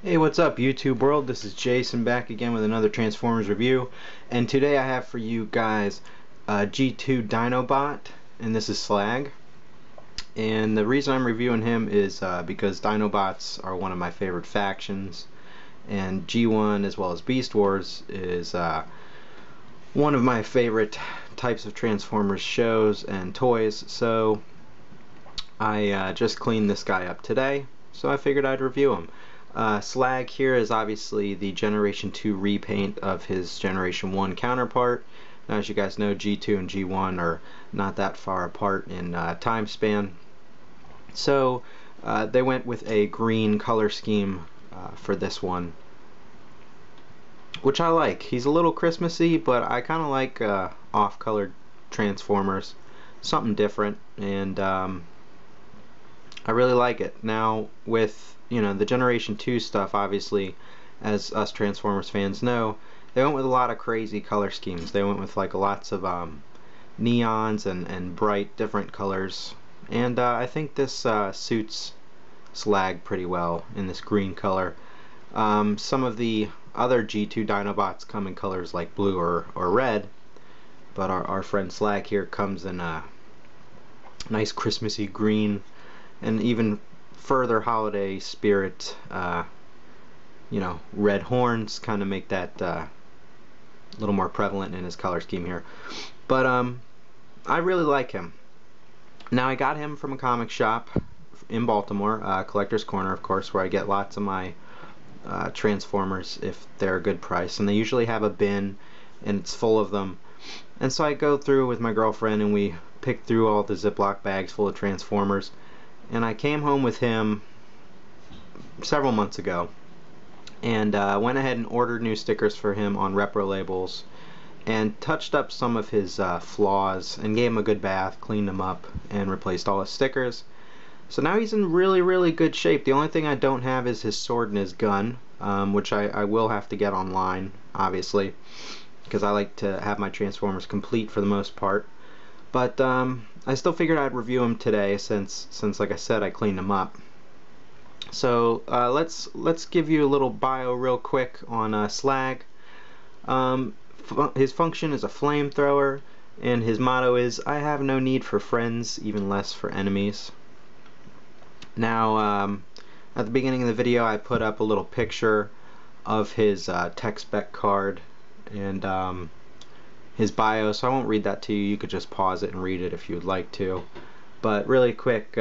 Hey, what's up YouTube world? This is Jason back again with another Transformers review, and today I have for you guys G2 Dinobot, and this is Slag. And the reason I'm reviewing him is because Dinobots are one of my favorite factions, and G1 as well as Beast Wars is one of my favorite types of Transformers shows and toys. So I just cleaned this guy up today, so I figured I'd review him. Slag here is obviously the Generation 2 repaint of his Generation 1 counterpart. Now, as you guys know, G2 and G1 are not that far apart in time span. So they went with a green color scheme for this one, which I like. He's a little Christmassy, but I kind of like off-colored Transformers. Something different, and I really like it. Now, with the Generation 2 stuff, obviously, as us Transformers fans know, they went with a lot of crazy color schemes. They went with like lots of neons and bright different colors, and I think this suits Slag pretty well in this green color. Some of the other G2 Dinobots come in colors like blue or red, but our friend Slag here comes in a nice Christmassy green, and even further holiday spirit, red horns kind of make that a little more prevalent in his color scheme here. But I really like him. Now, I got him from a comic shop in Baltimore, Collector's Corner, of course, where I get lots of my Transformers if they're a good price, and they usually have a bin and it's full of them. And so I go through with my girlfriend and we pick through all the Ziploc bags full of Transformers. And I came home with him several months ago and went ahead and ordered new stickers for him on repro labels and touched up some of his flaws and gave him a good bath, cleaned him up, and replaced all his stickers. So now he's in really good shape. The only thing I don't have is his sword and his gun, which I will have to get online, obviously, because I like to have my Transformers complete for the most part. But I still figured I'd review him today since like I said, I cleaned him up. So let's give you a little bio real quick on Slag. His function is a flamethrower, and his motto is, "I have no need for friends, even less for enemies." Now, at the beginning of the video, I put up a little picture of his tech spec card and his bio, so I won't read that to you. You could just pause it and read it if you would like to. But really quick,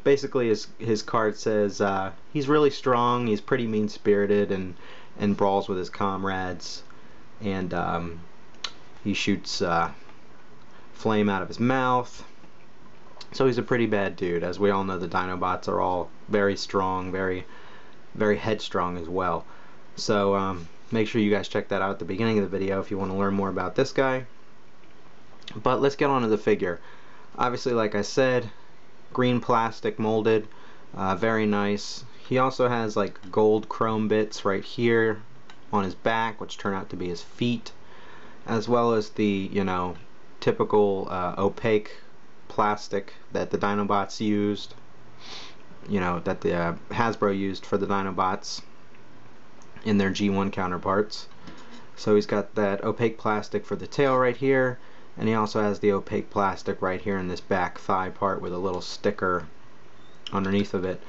basically his card says he's really strong, he's pretty mean-spirited, and brawls with his comrades, and he shoots flame out of his mouth. So he's a pretty bad dude. As we all know, the Dinobots are all very strong, very headstrong as well. So make sure you guys check that out at the beginning of the video if you want to learn more about this guy. But let's get on to the figure. Obviously, like I said, green plastic molded, very nice. He also has like gold chrome bits right here on his back, which turn out to be his feet, as well as the typical opaque plastic that the Dinobots used, that the Hasbro used for the Dinobots in their G1 counterparts. So he's got that opaque plastic for the tail right here, and he also has the opaque plastic right here in this back thigh part with a little sticker underneath of it.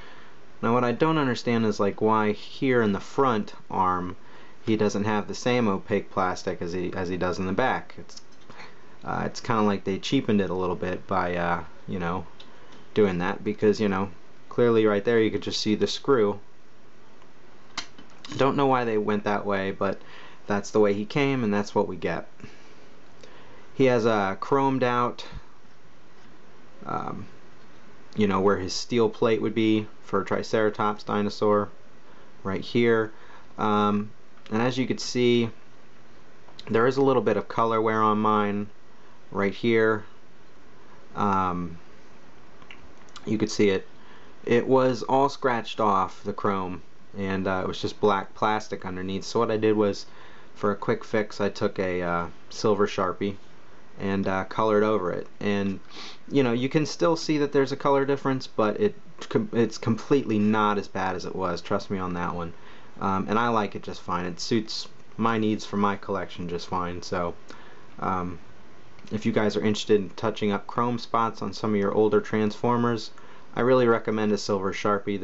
Now, what I don't understand is like why here in the front arm he doesn't have the same opaque plastic as he does in the back. It's kind of like they cheapened it a little bit by doing that, because clearly right there you could just see the screw. Don't know why they went that way, but that's the way he came, and that's what we get. He has a chromed out, where his steel plate would be for Triceratops dinosaur, right here. And as you can see, there is a little bit of color wear on mine right here. You could see it. It was all scratched off, the chrome, and it was just black plastic underneath. So what I did was, for a quick fix, I took a silver Sharpie and colored over it, and you can still see that there's a color difference, but it's completely not as bad as it was, trust me on that one. and I like it just fine. It suits my needs for my collection just fine. So if you guys are interested in touching up chrome spots on some of your older Transformers, I really recommend a silver Sharpie.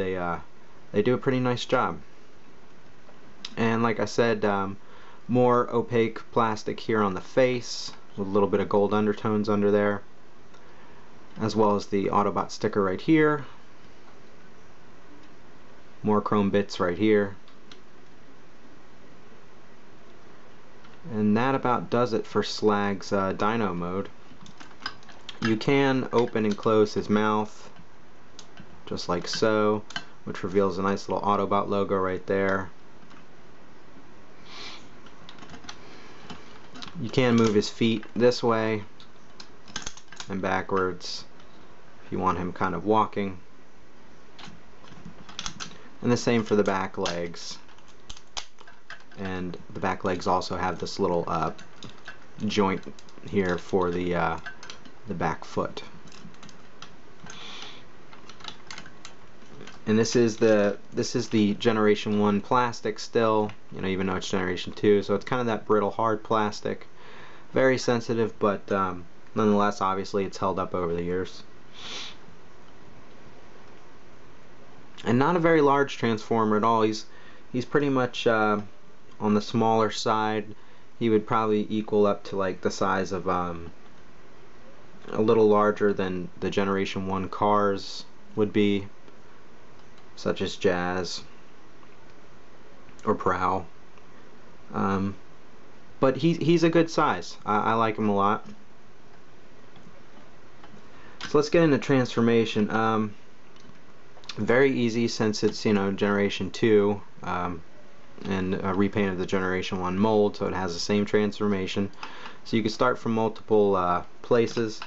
They do a pretty nice job. And like I said, more opaque plastic here on the face with a little bit of gold undertones under there, as well as the Autobot sticker right here. More chrome bits right here. And that about does it for Slag's Dino mode. You can open and close his mouth just like so, which reveals a nice little Autobot logo right there. You can move his feet this way and backwards if you want him kind of walking. And the same for the back legs. And the back legs also have this little joint here for the back foot. And this is the Generation 1 plastic still, you know, even though it's Generation 2, so it's kind of that brittle hard plastic. Very sensitive, but nonetheless, obviously it's held up over the years. And not a very large Transformer at all. He's pretty much on the smaller side. He would probably equal up to like the size of a little larger than the Generation 1 cars would be, such as Jazz or Prowl. But he's a good size. I like him a lot. So let's get into transformation. Very easy since it's, you know, Generation 2 and a repaint of the Generation 1 mold, so it has the same transformation. So you can start from multiple places.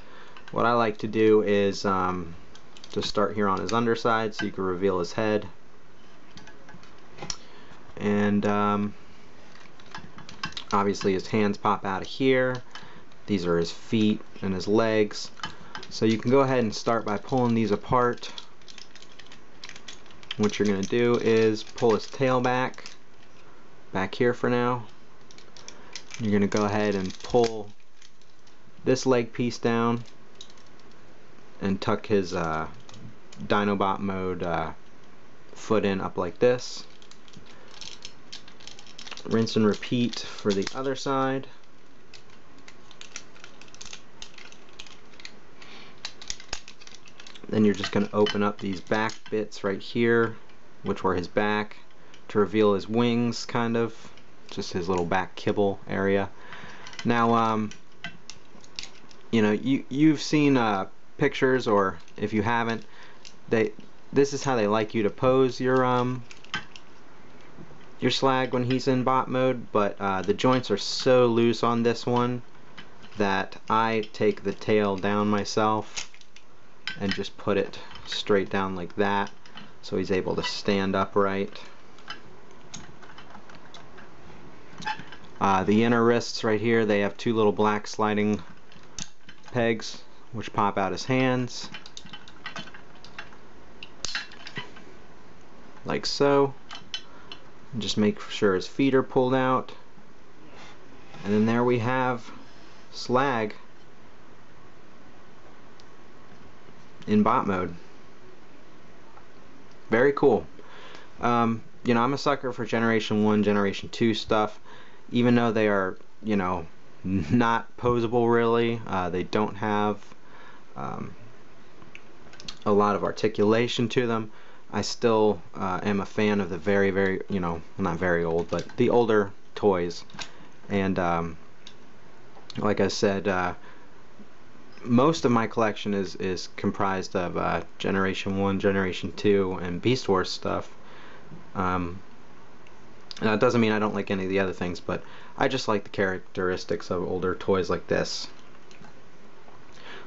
What I like to do is just start here on his underside so you can reveal his head. And obviously his hands pop out of here. These are his feet and his legs. So you can go ahead and start by pulling these apart. What you're going to do is pull his tail back here for now. You're going to go ahead and pull this leg piece down and tuck his Dinobot mode foot in up like this. Rinse and repeat for the other side. Then you're just going to open up these back bits right here, which were his back, to reveal his wings, kind of, just his little back kibble area. Now, you know, you've seen pictures, or if you haven't, this is how they like you to pose your Slag when he's in bot mode, but the joints are so loose on this one that I take the tail down myself and just put it straight down like that so he's able to stand upright. The inner wrists right here, they have two little black sliding pegs which pop out his hands like so. And just make sure his feet are pulled out, and then there we have Slag in bot mode. Very cool. You know, I'm a sucker for Generation 1, Generation 2 stuff, even though they are, you know, not posable really. They don't have a lot of articulation to them. I still am a fan of the very, you know, not very old, but the older toys. And like I said, most of my collection is comprised of Generation 1, Generation 2, and Beast Wars stuff. Now it doesn't mean I don't like any of the other things, but I just like the characteristics of older toys like this.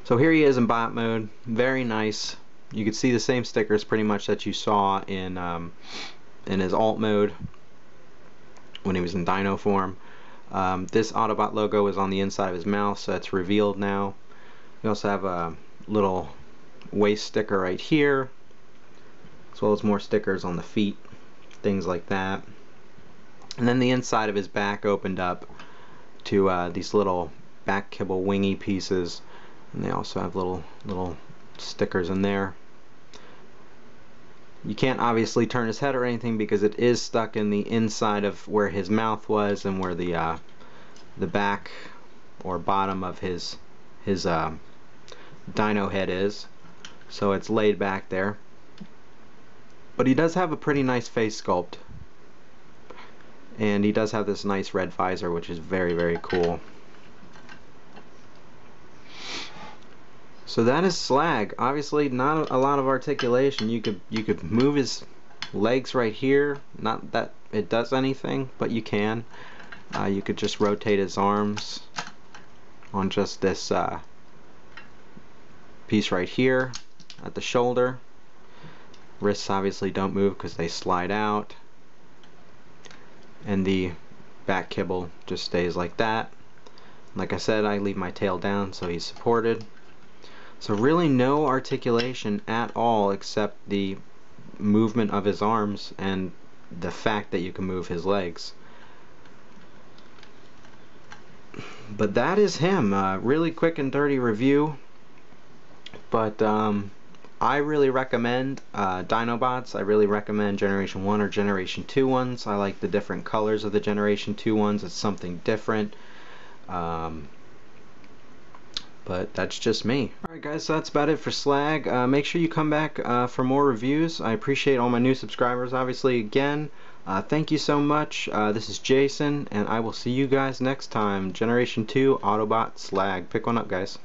So here he is in bot mode. Very nice. You can see the same stickers pretty much that you saw in his alt mode when he was in Dino form. This Autobot logo is on the inside of his mouth, so that's revealed now. We also have a little waist sticker right here, as well as more stickers on the feet, things like that. And then the inside of his back opened up to these little back kibble wingy pieces, and they also have little stickers in there. You can't obviously turn his head or anything because it is stuck in the inside of where his mouth was and where the back or bottom of his dino head is. So it's laid back there. But he does have a pretty nice face sculpt. And he does have this nice red visor, which is very, very cool. So that is Slag. Obviously not a lot of articulation. You could move his legs right here. Not that it does anything, but you can. You could just rotate his arms on just this piece right here at the shoulder. Wrists obviously don't move because they slide out. And the back kibble just stays like that. Like I said, I leave my tail down so he's supported. So really no articulation at all except the movement of his arms and the fact that you can move his legs. But that is him. Really quick and dirty review. But I really recommend Dinobots. I really recommend Generation 1 or Generation 2 ones. I like the different colors of the Generation 2 ones. It's something different. But that's just me. Alright guys, so that's about it for Slag. Make sure you come back for more reviews. I appreciate all my new subscribers, obviously, again. Thank you so much. This is Jason, and I will see you guys next time. Generation 2 Autobot Slag. Pick one up, guys.